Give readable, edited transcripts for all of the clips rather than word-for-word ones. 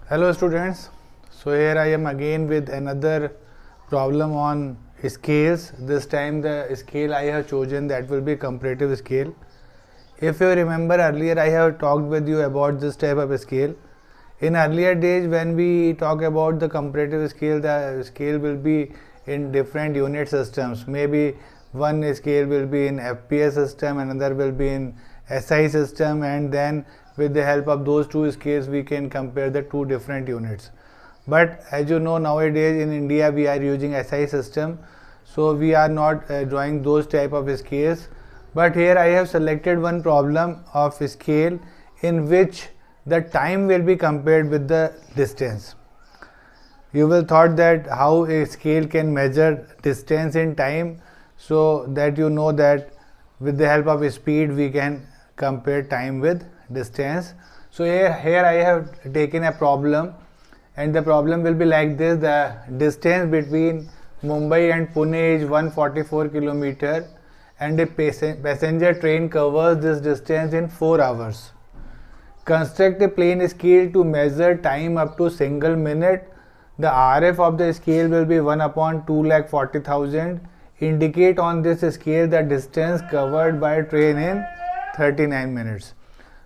Hello students, so here I am again with another problem on scales. This time the scale I have chosen, that will be comparative scale. If you remember earlier, I have talked with you about this type of scale. In earlier days, when we talk about the comparative scale, the scale will be in different unit systems. Maybe one scale will be in FPS system, another will be in SI system, and then with the help of those two scales we can compare the two different units. But as you know, nowadays in India we are using SI system, so we are not drawing those type of scales. But here I have selected one problem of scale in which the time will be compared with the distance. You will thought that how a scale can measure distance in time, so that you know that with the help of speed we can compare time with distance. So here I have taken a problem, and the problem will be like this. The distance between Mumbai and Pune is 144 km, and a passenger train covers this distance in 4 hours. Construct a plane scale to measure time up to single minute. The RF of the scale will be 1 upon 2,40,000. Indicate on this scale the distance covered by a train in 39 minutes.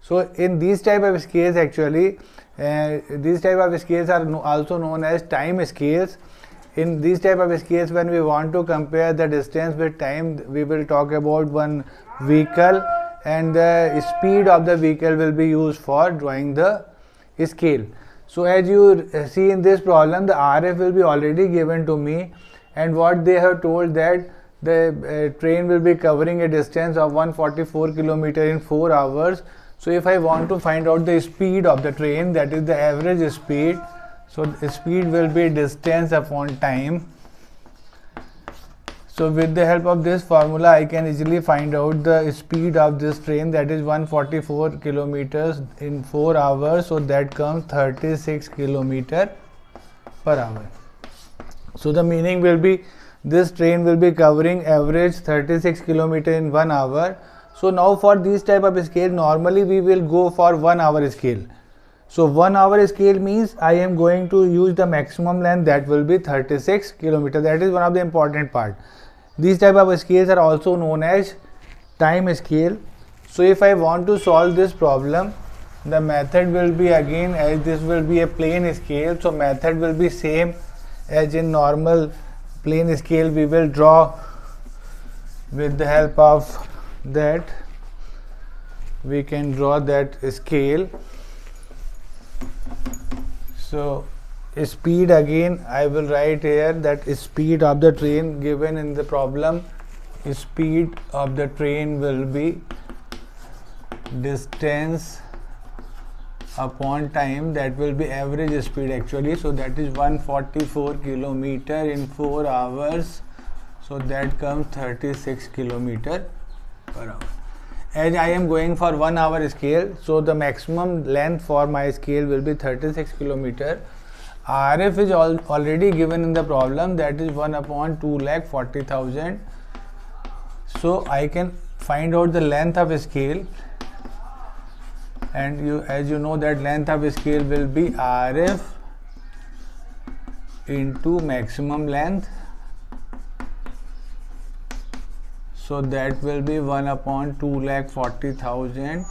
So in these type of scales, actually these type of scales are also known as time scales. In these type of scales, when we want to compare the distance with time, we will talk about one vehicle, and the speed of the vehicle will be used for drawing the scale. So as you see in this problem, the RF will be already given to me, and what they have told that the train will be covering a distance of 144 km in 4 hours. So if I want to find out the speed of the train, that is the average speed, so the speed will be distance upon time. So with the help of this formula, I can easily find out the speed of this train, that is 144 kilometers in 4 hours, so that comes 36 km per hour. So the meaning will be this train will be covering average 36 km in 1 hour. So now for this type of scale, normally we will go for 1 hour scale. So 1 hour scale means I am going to use the maximum length, that will be 36 km. That is one of the important part. These type of scales are also known as time scale. So if I want to solve this problem, the method will be, again, as this will be a plane scale, so method will be same as in normal plane scale. We will draw with the help of that, we can draw that scale. So speed, again I will write here that speed of the train given in the problem, speed of the train will be distance upon time, that will be average speed actually, so that is 144 km in 4 hours, so that comes 36 km per hour. As I am going for 1 hour scale, so the maximum length for my scale will be 36 km. RF is already given in the problem, that is 1 upon 2,40,000. So I can find out the length of a scale, and as you know that length of a scale will be RF into maximum length, so that will be 1 upon 2,40,000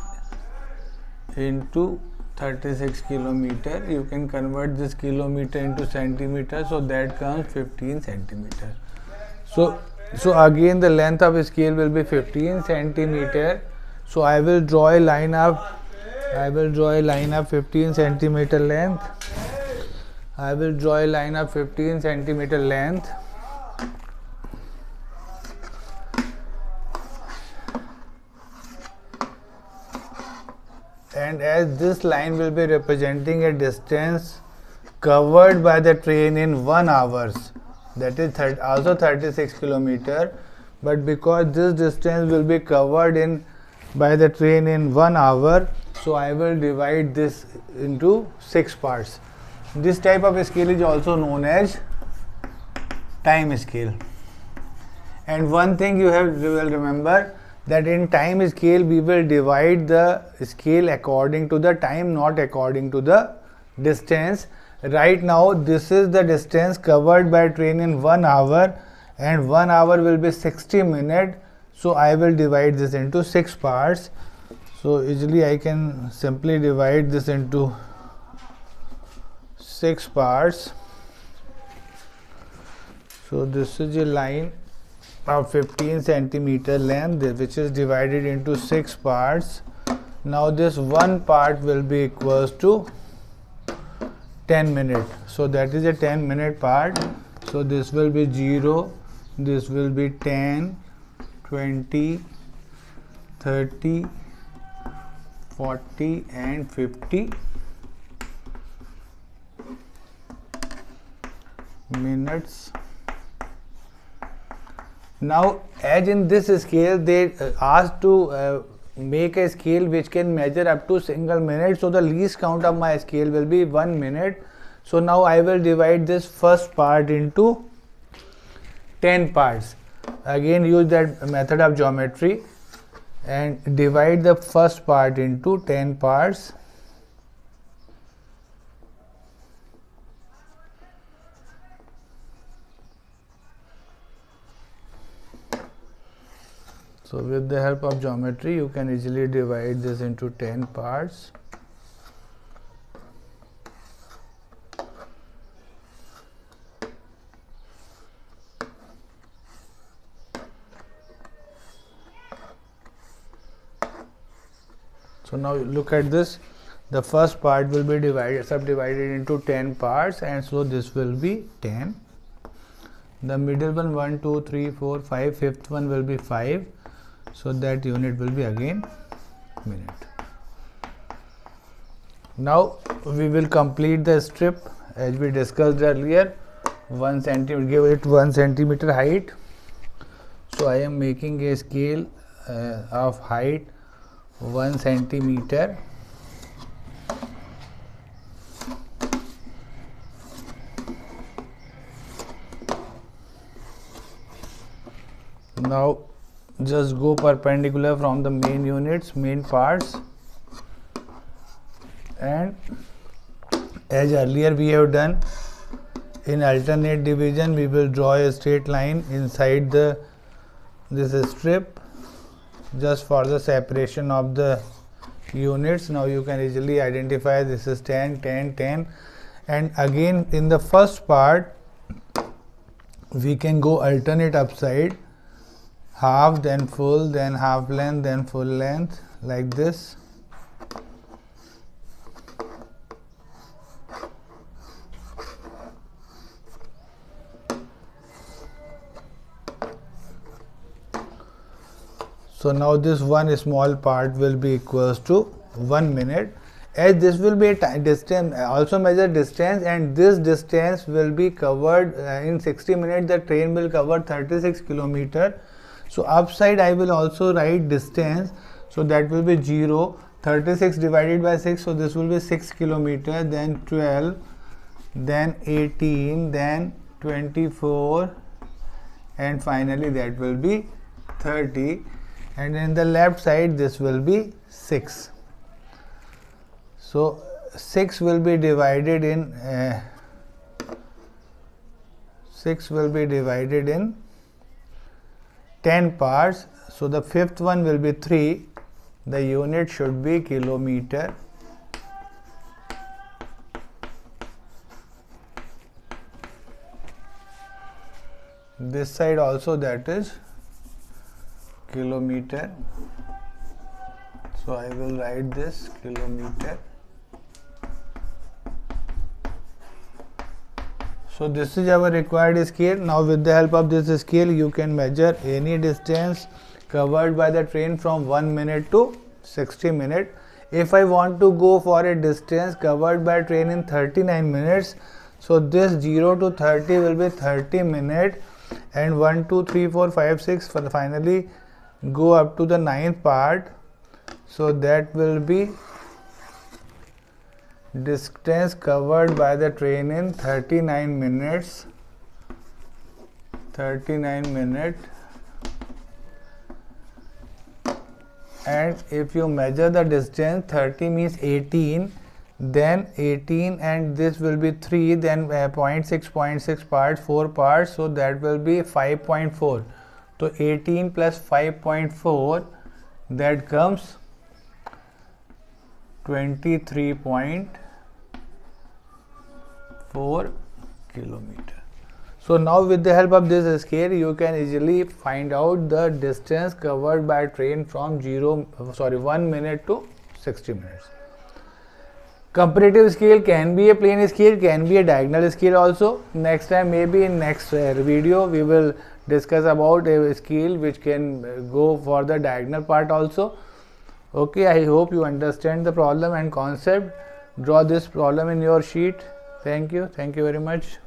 into 36 km. You can convert this kilometer into centimeter, so that comes 15 centimeter. So again the length of a scale will be 15 centimeter. So I will draw a line of 15 centimeter length. I will draw a line of 15 centimeter length. And as this line will be representing a distance covered by the train in 1 hour, that is also 36 km, but because this distance will be covered by the train in 1 hour, so I will divide this into 6 parts. This type of scale is also known as time scale. And one thing you will remember, that in time scale we will divide the scale according to the time, not according to the distance. Right now this is the distance covered by train in 1 hour, and 1 hour will be 60 minutes. So I will divide this into 6 parts. So easily I can simply divide this into 6 parts. So this is a line of 15 centimeter length, which is divided into 6 parts. Now this one part will be equals to 10 minutes. So that is a 10-minute part. So this will be 0, this will be 10, 20, 30, 40 and 50 minutes. Now as in this scale they asked to make a scale which can measure up to single minute. So the least count of my scale will be 1 minute. So now I will divide this first part into 10 parts. Again use that method of geometry and divide the first part into 10 parts. So with the help of geometry you can easily divide this into 10 parts. So now look at this, the first part will be subdivided into 10 parts, and so this will be 10. The middle one 1, 2, 3, 4, 5, fifth one will be 5. So that unit will be again minute. Now we will complete the strip as we discussed earlier. 1 centimeter, give it 1 centimeter height. So I am making a scale of height 1 centimeter. Now just go perpendicular from the main units, main parts, and as earlier we have done in alternate division, we will draw a straight line inside this strip just for the separation of the units. Now you can easily identify this is 10, 10, 10, and again in the first part we can go alternate upside, half, then full, then half length, then full length, like this. So now this one small part will be equals to 1 minute. As this will be a distance, also measure distance, and this distance will be covered in 60 minutes. The train will cover 36 kilometers. So upside I will also write distance. So that will be 0, 36 divided by 6. So this will be 6 kilometers, then 12, then 18, then 24, and finally that will be 30. And in the left side this will be 6. So 6 will be divided in 10 parts. So the fifth one will be 3. The unit should be kilometer. This side also, that is kilometer. So I will write this kilometer. So this is our required scale. Now with the help of this scale you can measure any distance covered by the train from 1 minute to 60 minutes. If I want to go for a distance covered by train in 39 minutes, so this 0 to 30 will be 30 minutes, and 1, 2, 3, 4, 5, 6 for the finally go up to the 9th part. So that will be distance covered by the train in 39 minutes. 39 minutes. And if you measure the distance, 30 means 18, then 18, and this will be 3, then 0.6 parts, 4 parts, so that will be 5.4. So 18 plus 5.4, that comes 23.4 kilometer. So now with the help of this scale, you can easily find out the distance covered by train from 1 minute to 60 minutes. Comparative scale can be a plane scale, can be a diagonal scale also. Next time, maybe in next video, we will discuss about a scale which can go for the diagonal part also. Okay, I hope you understand the problem and concept. Draw this problem in your sheet. Thank you very much.